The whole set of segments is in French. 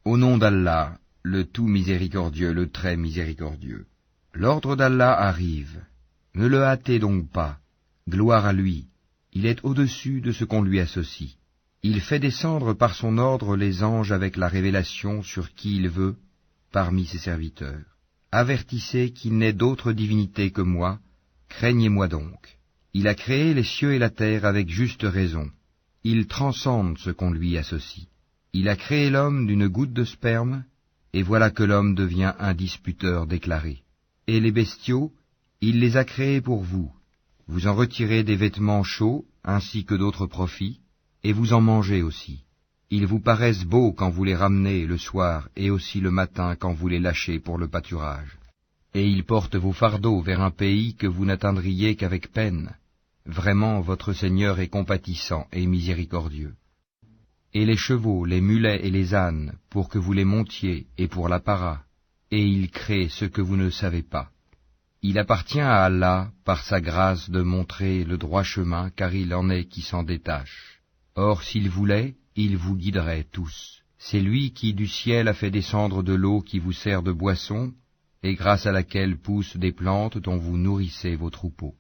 Au nom d'Allah, le tout miséricordieux, le très miséricordieux. L'ordre d'Allah arrive. Ne le hâtez donc pas. Gloire à lui. Il est au-dessus de ce qu'on lui associe. Il fait descendre par son ordre les anges avec la révélation sur qui il veut, parmi ses serviteurs. Avertissez qu'il n'est d'autre divinité que moi, craignez-moi donc. Il a créé les cieux et la terre avec juste raison. Il transcende ce qu'on lui associe. Il a créé l'homme d'une goutte de sperme, et voilà que l'homme devient un disputeur déclaré. Et les bestiaux, il les a créés pour vous. Vous en retirez des vêtements chauds, ainsi que d'autres profits, et vous en mangez aussi. Ils vous paraissent beaux quand vous les ramenez le soir, et aussi le matin quand vous les lâchez pour le pâturage. Et ils portent vos fardeaux vers un pays que vous n'atteindriez qu'avec peine. Vraiment, votre Seigneur est compatissant et miséricordieux. Et les chevaux, les mulets et les ânes, pour que vous les montiez, et pour l'apparat, et il crée ce que vous ne savez pas. Il appartient à Allah, par sa grâce, de montrer le droit chemin, car il en est qui s'en détache. Or, s'il voulait, il vous guiderait tous. C'est lui qui du ciel a fait descendre de l'eau qui vous sert de boisson, et grâce à laquelle poussent des plantes dont vous nourrissez vos troupeaux.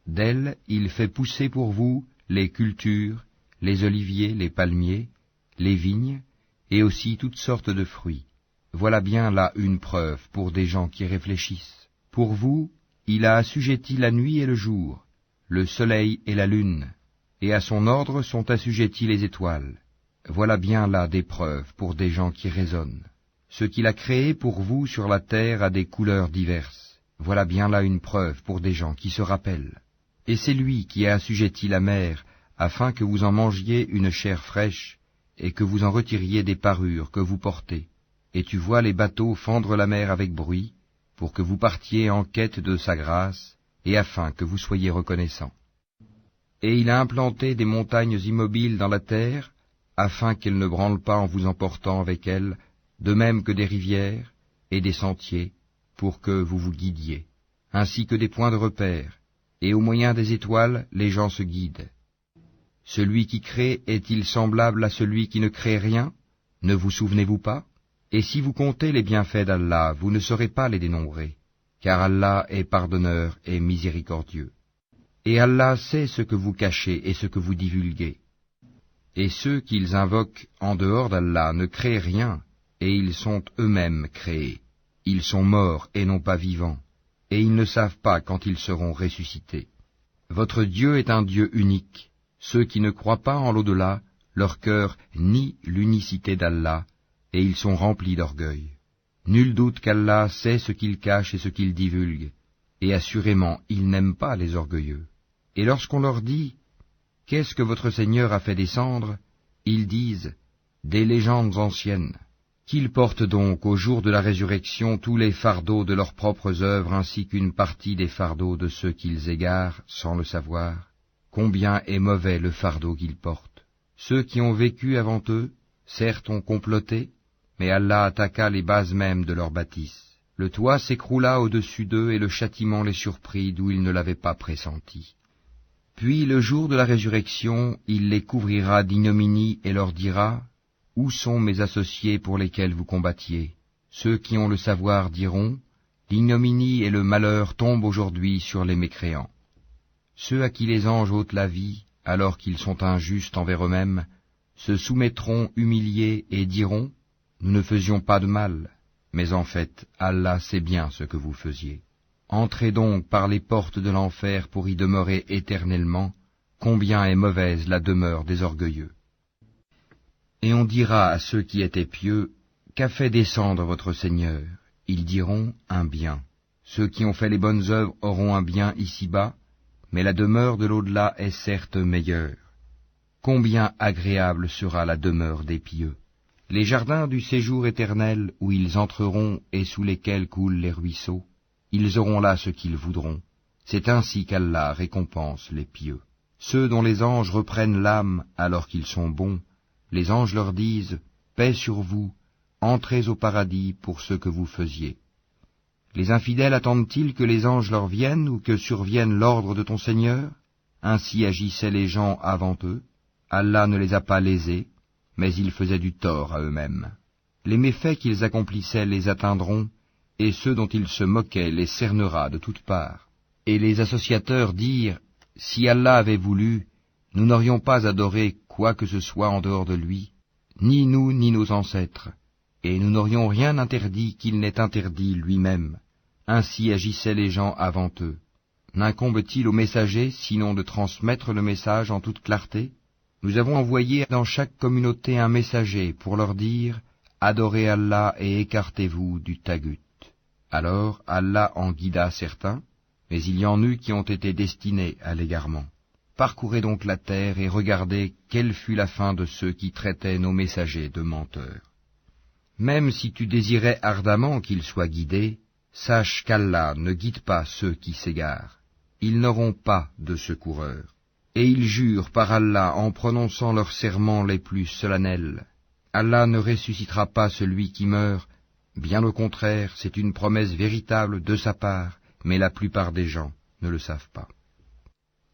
D'elle, il fait pousser pour vous les cultures, les oliviers, les palmiers, les vignes, et aussi toutes sortes de fruits. Voilà bien là une preuve pour des gens qui réfléchissent. Pour vous, il a assujetti la nuit et le jour, le soleil et la lune, et à son ordre sont assujettis les étoiles. Voilà bien là des preuves pour des gens qui raisonnent. Ce qu'il a créé pour vous sur la terre a des couleurs diverses. Voilà bien là une preuve pour des gens qui se rappellent. Et c'est lui qui a assujetti la mer, afin que vous en mangiez une chair fraîche, et que vous en retiriez des parures que vous portez. Et tu vois les bateaux fendre la mer avec bruit, pour que vous partiez en quête de sa grâce, et afin que vous soyez reconnaissants. Et il a implanté des montagnes immobiles dans la terre, afin qu'elles ne branlent pas en vous emportant avec elles, de même que des rivières et des sentiers, pour que vous vous guidiez, ainsi que des points de repère, et au moyen des étoiles les gens se guident. Celui qui crée est-il semblable à celui qui ne crée rien? Ne vous souvenez-vous pas? Et si vous comptez les bienfaits d'Allah, vous ne saurez pas les dénombrer, car Allah est pardonneur et miséricordieux. Et Allah sait ce que vous cachez et ce que vous divulguez. Et ceux qu'ils invoquent en dehors d'Allah ne créent rien, et ils sont eux-mêmes créés. Ils sont morts et non pas vivants, et ils ne savent pas quand ils seront ressuscités. Votre Dieu est un Dieu unique. Ceux qui ne croient pas en l'au-delà, leur cœur nie l'unicité d'Allah, et ils sont remplis d'orgueil. Nul doute qu'Allah sait ce qu'il cache et ce qu'il divulgue, et assurément il n'aime pas les orgueilleux. Et lorsqu'on leur dit « Qu'est-ce que votre Seigneur a fait descendre ?» ils disent « Des légendes anciennes. » Qu'ils portent donc au jour de la résurrection tous les fardeaux de leurs propres œuvres ainsi qu'une partie des fardeaux de ceux qu'ils égarent sans le savoir. Combien est mauvais le fardeau qu'ils portent. Ceux qui ont vécu avant eux, certes ont comploté, mais Allah attaqua les bases mêmes de leur bâtisse. Le toit s'écroula au-dessus d'eux et le châtiment les surprit d'où ils ne l'avaient pas pressenti. Puis le jour de la résurrection, il les couvrira d'ignominie et leur dira « Où sont mes associés pour lesquels vous combattiez ?» Ceux qui ont le savoir diront « L'ignominie et le malheur tombent aujourd'hui sur les mécréants. » Ceux à qui les anges ôtent la vie, alors qu'ils sont injustes envers eux-mêmes, se soumettront humiliés et diront « Nous ne faisions pas de mal, mais en fait, Allah sait bien ce que vous faisiez. Entrez donc par les portes de l'enfer pour y demeurer éternellement, combien est mauvaise la demeure des orgueilleux. » Et on dira à ceux qui étaient pieux, « Qu'a fait descendre votre Seigneur ?» Ils diront, « Un bien. » Ceux qui ont fait les bonnes œuvres auront un bien ici-bas, mais la demeure de l'au-delà est certes meilleure. Combien agréable sera la demeure des pieux. Les jardins du séjour éternel où ils entreront et sous lesquels coulent les ruisseaux, ils auront là ce qu'ils voudront. C'est ainsi qu'Allah récompense les pieux. Ceux dont les anges reprennent l'âme alors qu'ils sont bons, les anges leur disent « Paix sur vous, entrez au paradis pour ce que vous faisiez. » Les infidèles attendent-ils que les anges leur viennent ou que survienne l'ordre de ton Seigneur? Ainsi agissaient les gens avant eux. Allah ne les a pas lésés, mais ils faisaient du tort à eux-mêmes. Les méfaits qu'ils accomplissaient les atteindront, et ceux dont ils se moquaient les cernera de toutes parts. Et les associateurs dirent, si Allah avait voulu, nous n'aurions pas adoré quoi que ce soit en dehors de lui, ni nous ni nos ancêtres, et nous n'aurions rien interdit qu'il n'ait interdit lui-même. Ainsi agissaient les gens avant eux. N'incombe-t-il aux messagers sinon de transmettre le message en toute clarté? Nous avons envoyé dans chaque communauté un messager pour leur dire « Adorez Allah et écartez-vous du tagut ». Alors Allah en guida certains, mais il y en eut qui ont été destinés à l'égarement. Parcourez donc la terre et regardez quelle fut la fin de ceux qui traitaient nos messagers de menteurs. Même si tu désirais ardemment qu'ils soient guidés, sache qu'Allah ne guide pas ceux qui s'égarent. Ils n'auront pas de secoureur. Et ils jurent par Allah en prononçant leurs serments les plus solennels. Allah ne ressuscitera pas celui qui meurt, bien au contraire, c'est une promesse véritable de sa part, mais la plupart des gens ne le savent pas.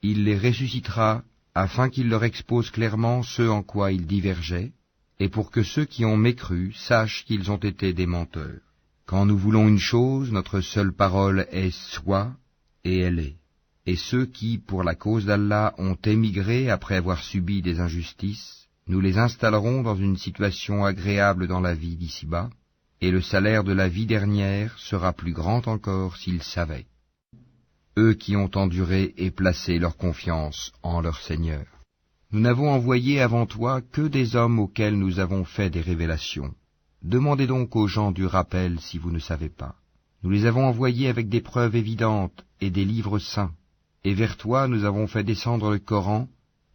Il les ressuscitera afin qu'il leur expose clairement ce en quoi ils divergeaient, et pour que ceux qui ont mécru sachent qu'ils ont été des menteurs. Quand nous voulons une chose, notre seule parole est « soit » et elle est. Et ceux qui, pour la cause d'Allah, ont émigré après avoir subi des injustices, nous les installerons dans une situation agréable dans la vie d'ici-bas, et le salaire de la vie dernière sera plus grand encore s'ils savaient. Eux qui ont enduré et placé leur confiance en leur Seigneur. Nous n'avons envoyé avant toi que des hommes auxquels nous avons fait des révélations. Demandez donc aux gens du rappel si vous ne savez pas. Nous les avons envoyés avec des preuves évidentes et des livres saints. Et vers toi nous avons fait descendre le Coran,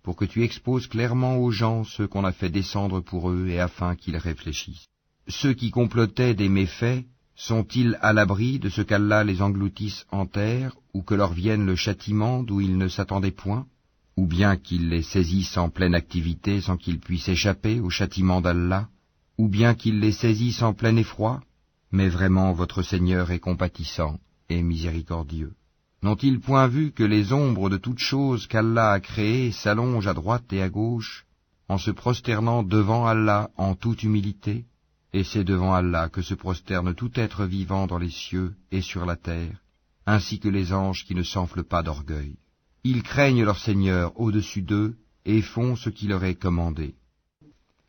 pour que tu exposes clairement aux gens ce qu'on a fait descendre pour eux et afin qu'ils réfléchissent. Ceux qui complotaient des méfaits, sont-ils à l'abri de ce qu'Allah les engloutisse en terre, ou que leur vienne le châtiment d'où ils ne s'attendaient point, ou bien qu'il les saisisse en pleine activité sans qu'ils puissent échapper au châtiment d'Allah, ou bien qu'il les saisisse en plein effroi? Mais vraiment votre Seigneur est compatissant et miséricordieux. N'ont-ils point vu que les ombres de toutes choses qu'Allah a créées s'allongent à droite et à gauche, en se prosternant devant Allah en toute humilité? Et c'est devant Allah que se prosterne tout être vivant dans les cieux et sur la terre, ainsi que les anges qui ne s'enflent pas d'orgueil. Ils craignent leur Seigneur au-dessus d'eux et font ce qui leur est commandé.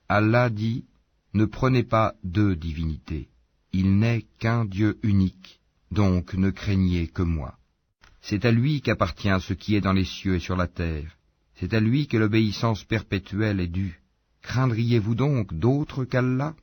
Allah dit, ne prenez pas deux divinités. Il n'est qu'un Dieu unique, donc ne craignez que moi. C'est à lui qu'appartient ce qui est dans les cieux et sur la terre. C'est à lui que l'obéissance perpétuelle est due. Craindriez-vous donc d'autre qu'Allah?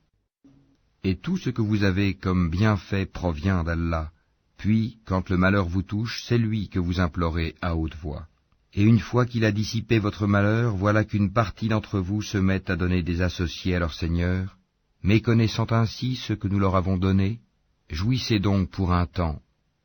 Et tout ce que vous avez comme bienfait provient d'Allah. Puis, quand le malheur vous touche, c'est lui que vous implorez à haute voix. Et une fois qu'il a dissipé votre malheur, voilà qu'une partie d'entre vous se met à donner des associés à leur Seigneur, méconnaissant ainsi ce que nous leur avons donné. Jouissez donc pour un temps,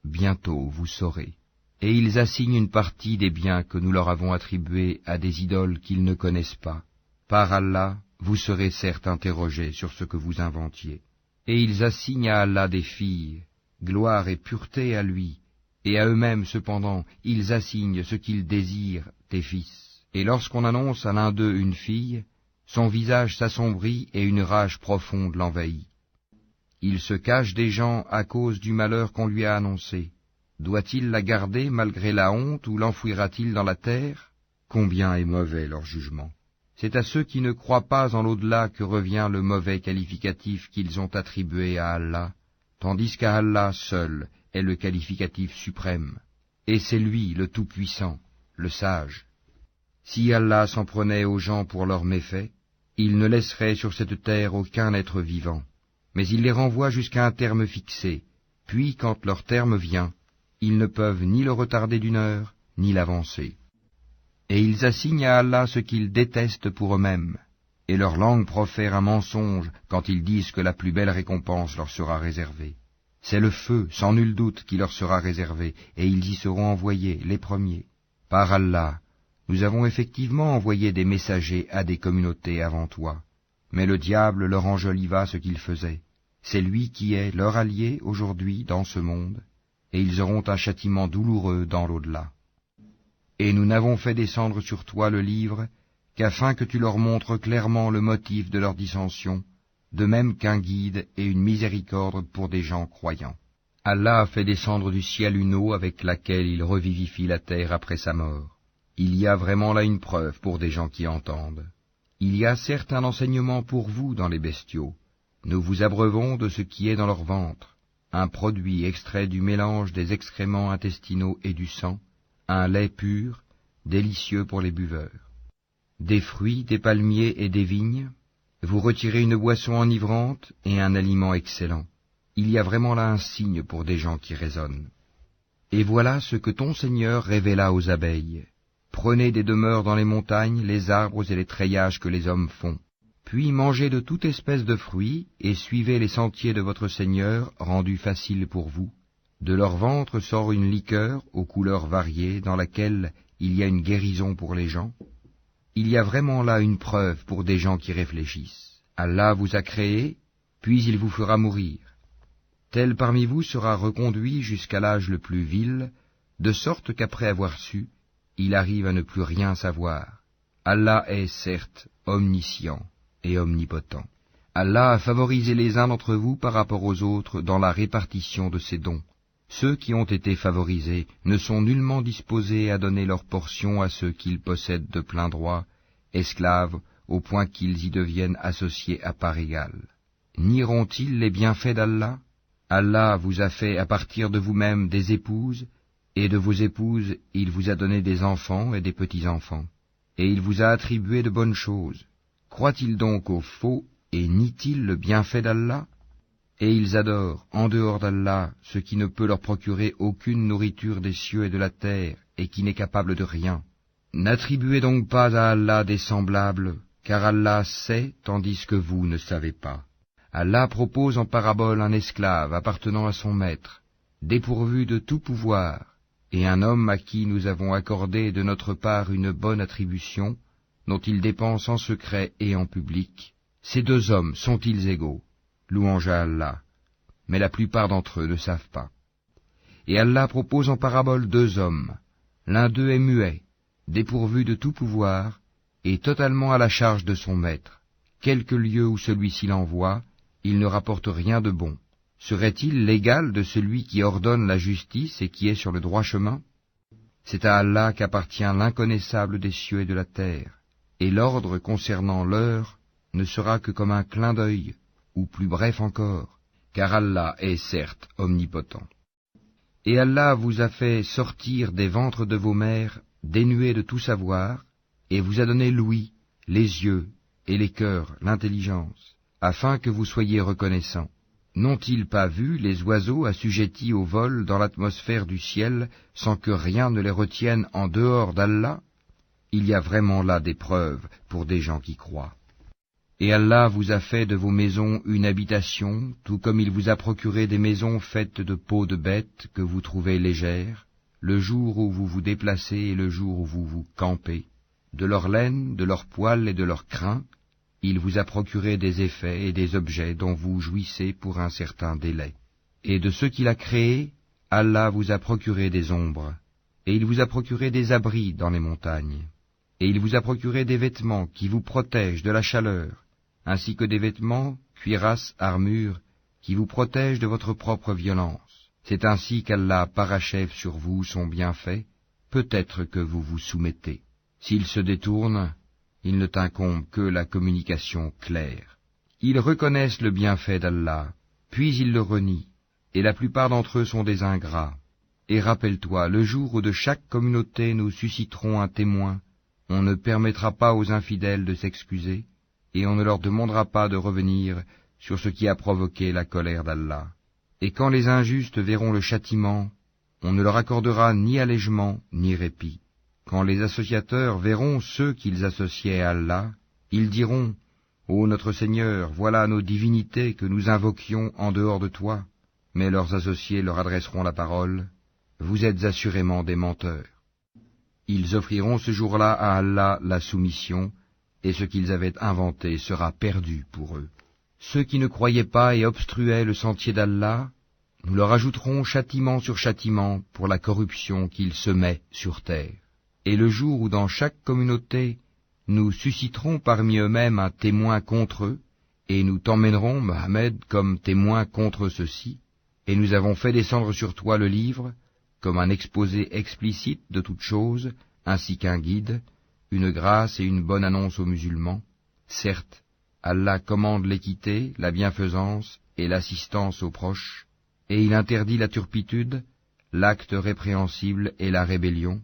bientôt vous saurez. Et ils assignent une partie des biens que nous leur avons attribués à des idoles qu'ils ne connaissent pas. Par Allah, vous serez certes interrogés sur ce que vous inventiez. Et ils assignent à Allah des filles, gloire et pureté à lui, et à eux-mêmes cependant, ils assignent ce qu'ils désirent des fils. Et lorsqu'on annonce à l'un d'eux une fille, son visage s'assombrit et une rage profonde l'envahit. Il se cache des gens à cause du malheur qu'on lui a annoncé. Doit-il la garder malgré la honte ou l'enfouira-t-il dans la terre? Combien est mauvais leur jugement. C'est à ceux qui ne croient pas en l'au-delà que revient le mauvais qualificatif qu'ils ont attribué à Allah, tandis qu'à Allah seul est le qualificatif suprême, et c'est lui le Tout-Puissant, le Sage. Si Allah s'en prenait aux gens pour leurs méfaits, il ne laisserait sur cette terre aucun être vivant, mais il les renvoie jusqu'à un terme fixé, puis quand leur terme vient, ils ne peuvent ni le retarder d'une heure, ni l'avancer. Et ils assignent à Allah ce qu'ils détestent pour eux-mêmes, et leur langue profère un mensonge quand ils disent que la plus belle récompense leur sera réservée. C'est le feu, sans nul doute, qui leur sera réservé, et ils y seront envoyés, les premiers. Par Allah, nous avons effectivement envoyé des messagers à des communautés avant toi, mais le diable leur enjoliva ce qu'ils faisaient. C'est lui qui est leur allié aujourd'hui dans ce monde, et ils auront un châtiment douloureux dans l'au-delà. Et nous n'avons fait descendre sur toi le livre qu'afin que tu leur montres clairement le motif de leur dissension, de même qu'un guide et une miséricorde pour des gens croyants. Allah a fait descendre du ciel une eau avec laquelle il revivifie la terre après sa mort. Il y a vraiment là une preuve pour des gens qui entendent. Il y a certes un enseignement pour vous dans les bestiaux. Nous vous abreuvons de ce qui est dans leur ventre, un produit extrait du mélange des excréments intestinaux et du sang, un lait pur, délicieux pour les buveurs. Des fruits, des palmiers et des vignes, vous retirez une boisson enivrante et un aliment excellent. Il y a vraiment là un signe pour des gens qui raisonnent. Et voilà ce que ton Seigneur révéla aux abeilles. Prenez des demeures dans les montagnes, les arbres et les treillages que les hommes font. Puis mangez de toute espèce de fruits, et suivez les sentiers de votre Seigneur, rendus faciles pour vous. De leur ventre sort une liqueur aux couleurs variées, dans laquelle il y a une guérison pour les gens. Il y a vraiment là une preuve pour des gens qui réfléchissent. Allah vous a créé, puis il vous fera mourir. Tel parmi vous sera reconduit jusqu'à l'âge le plus vil, de sorte qu'après avoir su, il arrive à ne plus rien savoir. Allah est certes omniscient et omnipotent. Allah a favorisé les uns d'entre vous par rapport aux autres dans la répartition de ses dons. Ceux qui ont été favorisés ne sont nullement disposés à donner leur portion à ceux qu'ils possèdent de plein droit, esclaves, au point qu'ils y deviennent associés à part égale. Nieront-ils les bienfaits d'Allah ? Allah vous a fait à partir de vous-même des épouses, et de vos épouses il vous a donné des enfants et des petits-enfants, et il vous a attribué de bonnes choses. Croient-ils donc au faux, et nient-ils le bienfait d'Allah ? Et ils adorent, en dehors d'Allah, ce qui ne peut leur procurer aucune nourriture des cieux et de la terre, et qui n'est capable de rien. N'attribuez donc pas à Allah des semblables, car Allah sait, tandis que vous ne savez pas. Allah propose en parabole un esclave appartenant à son maître, dépourvu de tout pouvoir, et un homme à qui nous avons accordé de notre part une bonne attribution, dont il dépense en secret et en public. Ces deux hommes sont-ils égaux ? Louange à Allah. Mais la plupart d'entre eux ne savent pas. Et Allah propose en parabole deux hommes. L'un d'eux est muet, dépourvu de tout pouvoir, et totalement à la charge de son maître. Quelque lieu où celui-ci l'envoie, il ne rapporte rien de bon. Serait-il l'égal de celui qui ordonne la justice et qui est sur le droit chemin ? C'est à Allah qu'appartient l'inconnaissable des cieux et de la terre, et l'ordre concernant l'heure ne sera que comme un clin d'œil, ou plus bref encore, car Allah est certes omnipotent. Et Allah vous a fait sortir des ventres de vos mères dénués de tout savoir, et vous a donné l'ouïe, les yeux et les cœurs, l'intelligence, afin que vous soyez reconnaissants. N'ont-ils pas vu les oiseaux assujettis au vol dans l'atmosphère du ciel, sans que rien ne les retienne en dehors d'Allah ? Il y a vraiment là des preuves pour des gens qui croient. Et Allah vous a fait de vos maisons une habitation, tout comme il vous a procuré des maisons faites de peaux de bêtes que vous trouvez légères, le jour où vous vous déplacez et le jour où vous vous campez. De leur laine, de leur poil et de leur crin, il vous a procuré des effets et des objets dont vous jouissez pour un certain délai. Et de ce qu'il a créé, Allah vous a procuré des ombres, et il vous a procuré des abris dans les montagnes. Et il vous a procuré des vêtements qui vous protègent de la chaleur, ainsi que des vêtements, cuirasses, armures, qui vous protègent de votre propre violence. C'est ainsi qu'Allah parachève sur vous son bienfait, peut-être que vous vous soumettez. S'ils se détournent, il ne t'incombe que la communication claire. Ils reconnaissent le bienfait d'Allah, puis ils le renient, et la plupart d'entre eux sont des ingrats. Et rappelle-toi, le jour où de chaque communauté nous susciterons un témoin, on ne permettra pas aux infidèles de s'excuser, et on ne leur demandera pas de revenir sur ce qui a provoqué la colère d'Allah. Et quand les injustes verront le châtiment, on ne leur accordera ni allègement ni répit. Quand les associateurs verront ceux qu'ils associaient à Allah, ils diront « Ô notre Seigneur, voilà nos divinités que nous invoquions en dehors de toi. » Mais leurs associés leur adresseront la parole « Vous êtes assurément des menteurs. » Ils offriront ce jour-là à Allah la soumission, et ce qu'ils avaient inventé sera perdu pour eux. Ceux qui ne croyaient pas et obstruaient le sentier d'Allah, nous leur ajouterons châtiment sur châtiment pour la corruption qu'ils semaient sur terre. Et le jour où dans chaque communauté nous susciterons parmi eux-mêmes un témoin contre eux, Et nous t'emmènerons, Mohammed, comme témoin contre ceci, et nous avons fait descendre sur toi le livre, comme un exposé explicite de toutes choses, ainsi qu'un guide, une grâce et une bonne annonce aux musulmans. Certes, Allah commande l'équité, la bienfaisance et l'assistance aux proches, et il interdit la turpitude, l'acte répréhensible et la rébellion.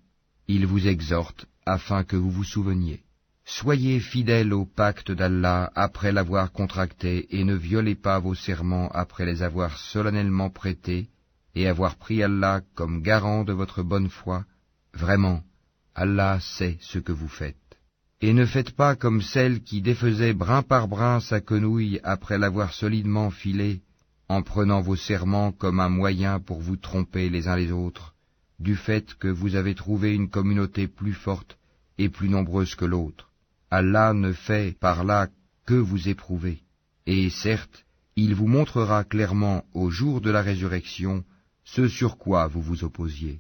Il vous exhorte afin que vous vous souveniez. Soyez fidèles au pacte d'Allah après l'avoir contracté et ne violez pas vos serments après les avoir solennellement prêtés et avoir pris Allah comme garant de votre bonne foi. Vraiment, Allah sait ce que vous faites. Et ne faites pas comme celle qui défaisait brin par brin sa quenouille après l'avoir solidement filée, en prenant vos serments comme un moyen pour vous tromper les uns les autres, du fait que vous avez trouvé une communauté plus forte et plus nombreuse que l'autre. Allah ne fait par là que vous éprouver, et certes, il vous montrera clairement au jour de la résurrection ce sur quoi vous vous opposiez.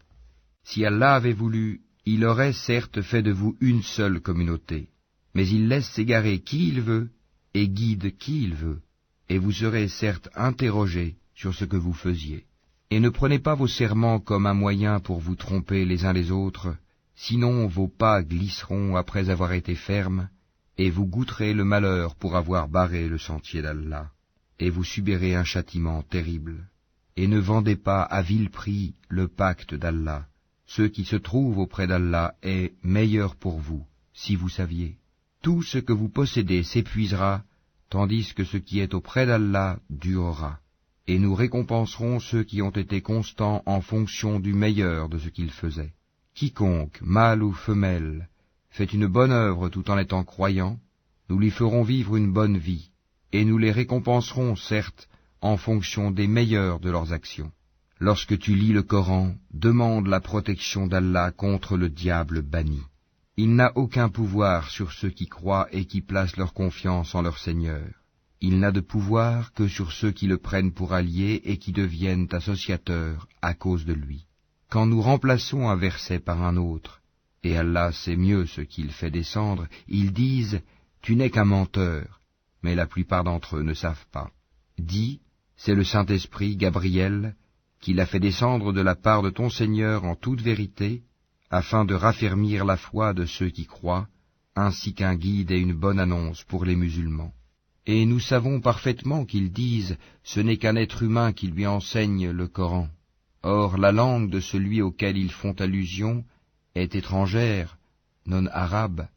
Si Allah avait voulu, il aurait certes fait de vous une seule communauté, mais il laisse s'égarer qui il veut et guide qui il veut, et vous serez certes interrogés sur ce que vous faisiez. Et ne prenez pas vos serments comme un moyen pour vous tromper les uns les autres, sinon vos pas glisseront après avoir été fermes, et vous goûterez le malheur pour avoir barré le sentier d'Allah, et vous subirez un châtiment terrible. Et ne vendez pas à vil prix le pacte d'Allah. Ce qui se trouve auprès d'Allah est meilleur pour vous, si vous saviez. Tout ce que vous possédez s'épuisera, tandis que ce qui est auprès d'Allah durera. Et nous récompenserons ceux qui ont été constants en fonction du meilleur de ce qu'ils faisaient. Quiconque, mâle ou femelle, fait une bonne œuvre tout en étant croyant, nous lui ferons vivre une bonne vie, et nous les récompenserons, certes, en fonction des meilleurs de leurs actions. Lorsque tu lis le Coran, demande la protection d'Allah contre le diable banni. Il n'a aucun pouvoir sur ceux qui croient et qui placent leur confiance en leur Seigneur. Il n'a de pouvoir que sur ceux qui le prennent pour allié et qui deviennent associateurs à cause de lui. Quand nous remplaçons un verset par un autre, et Allah sait mieux ce qu'il fait descendre, ils disent « Tu n'es qu'un menteur », mais la plupart d'entre eux ne savent pas. Dis, c'est le Saint-Esprit, Gabriel, qui l'a fait descendre de la part de ton Seigneur en toute vérité, afin de raffermir la foi de ceux qui croient, ainsi qu'un guide et une bonne annonce pour les musulmans. Et nous savons parfaitement qu'ils disent « Ce n'est qu'un être humain qui lui enseigne le Coran ». Or la langue de celui auquel ils font allusion est étrangère, non arabe,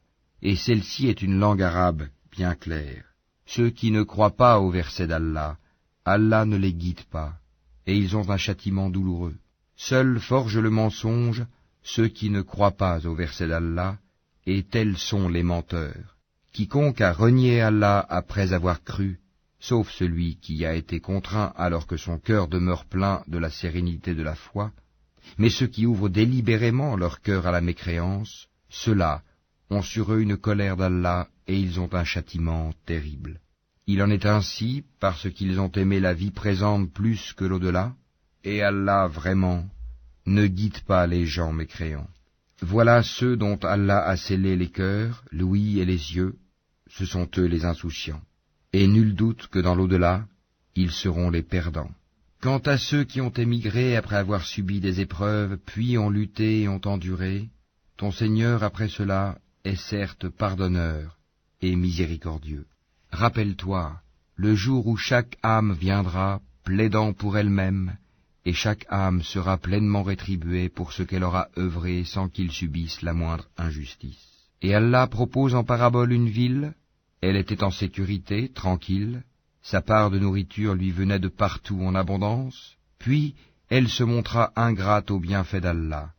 et celle-ci est une langue arabe bien claire. Ceux qui ne croient pas au verset d'Allah, Allah ne les guide pas, et ils ont un châtiment douloureux. Seuls forgent le mensonge ceux qui ne croient pas au verset d'Allah, et tels sont les menteurs. Quiconque a renié Allah après avoir cru, sauf celui qui a été contraint alors que son cœur demeure plein de la sérénité de la foi, mais ceux qui ouvrent délibérément leur cœur à la mécréance, ceux-là ont sur eux une colère d'Allah et ils ont un châtiment terrible. Il en est ainsi parce qu'ils ont aimé la vie présente plus que l'au-delà, et Allah vraiment ne guide pas les gens mécréants. Voilà ceux dont Allah a scellé les cœurs, l'ouïe et les yeux, ce sont eux les insouciants. Et nul doute que dans l'au-delà, ils seront les perdants. Quant à ceux qui ont émigré après avoir subi des épreuves, puis ont lutté et ont enduré, ton Seigneur après cela est certes pardonneur et miséricordieux. Rappelle-toi, le jour où chaque âme viendra, plaidant pour elle-même, et chaque âme sera pleinement rétribuée pour ce qu'elle aura œuvré sans qu'il subisse la moindre injustice. Et Allah propose en parabole une ville, elle était en sécurité, tranquille, sa part de nourriture lui venait de partout en abondance, puis elle se montra ingrate aux bienfaits d'Allah.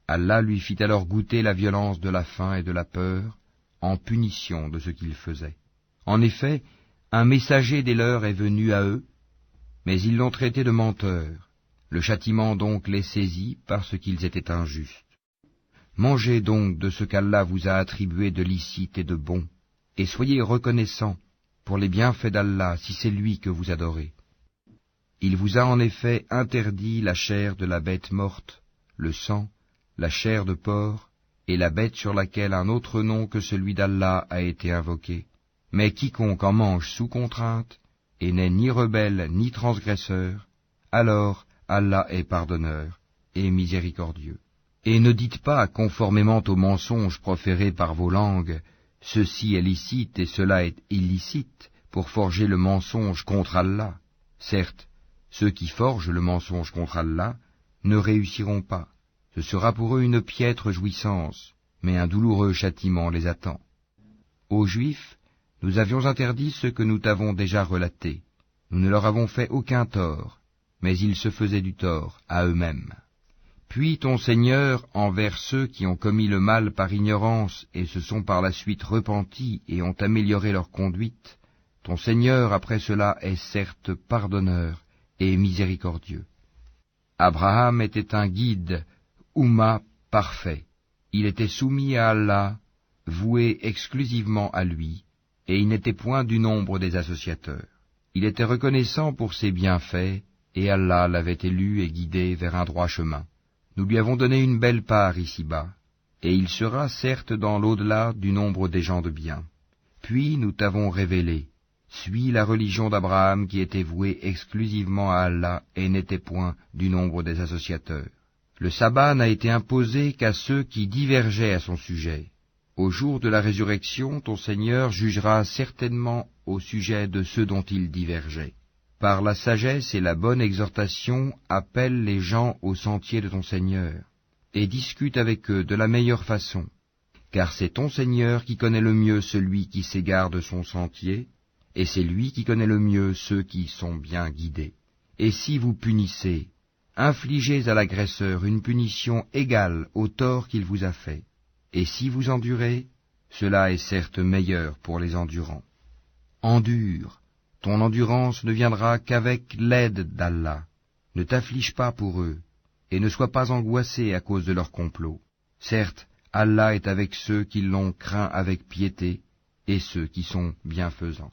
Allah lui fit alors goûter la violence de la faim et de la peur, en punition de ce qu'il faisait. En effet, un messager des leurs est venu à eux, mais ils l'ont traité de menteur. Le châtiment donc les saisit parce qu'ils étaient injustes. Mangez donc de ce qu'Allah vous a attribué de licite et de bon, et soyez reconnaissants pour les bienfaits d'Allah si c'est lui que vous adorez. Il vous a en effet interdit la chair de la bête morte, le sang, la chair de porc, et la bête sur laquelle un autre nom que celui d'Allah a été invoqué. Mais quiconque en mange sous contrainte, et n'est ni rebelle ni transgresseur, alors Allah est pardonneur et miséricordieux. Et ne dites pas, conformément aux mensonges proférés par vos langues, ceci est licite et cela est illicite, pour forger le mensonge contre Allah. Certes, ceux qui forgent le mensonge contre Allah ne réussiront pas. Ce sera pour eux une piètre jouissance, mais un douloureux châtiment les attend. Aux Juifs, nous avions interdit ce que nous t'avons déjà relaté. Nous ne leur avons fait aucun tort, mais ils se faisaient du tort à eux-mêmes. Puis ton Seigneur, envers ceux qui ont commis le mal par ignorance et se sont par la suite repentis et ont amélioré leur conduite, ton Seigneur après cela est certes pardonneur et miséricordieux. Abraham était un guide, Oumma parfait. Il était soumis à Allah, voué exclusivement à lui, et il n'était point du nombre des associateurs. Il était reconnaissant pour ses bienfaits, et Allah l'avait élu et guidé vers un droit chemin. Nous lui avons donné une belle part ici-bas, et il sera certes dans l'au-delà du nombre des gens de bien. Puis nous t'avons révélé, suis la religion d'Abraham qui était vouée exclusivement à Allah et n'était point du nombre des associateurs. Le sabbat n'a été imposé qu'à ceux qui divergeaient à son sujet. Au jour de la résurrection, ton Seigneur jugera certainement au sujet de ceux dont ils divergeaient. Par la sagesse et la bonne exhortation, appelle les gens au sentier de ton Seigneur, et discute avec eux de la meilleure façon, car c'est ton Seigneur qui connaît le mieux celui qui s'égare de son sentier, et c'est lui qui connaît le mieux ceux qui sont bien guidés. Et si vous punissez, infligez à l'agresseur une punition égale au tort qu'il vous a fait, et si vous endurez, cela est certes meilleur pour les endurants. Endure. Ton endurance ne viendra qu'avec l'aide d'Allah. Ne t'afflige pas pour eux, et ne sois pas angoissé à cause de leur complot. Certes, Allah est avec ceux qui l'ont craint avec piété, et ceux qui sont bienfaisants.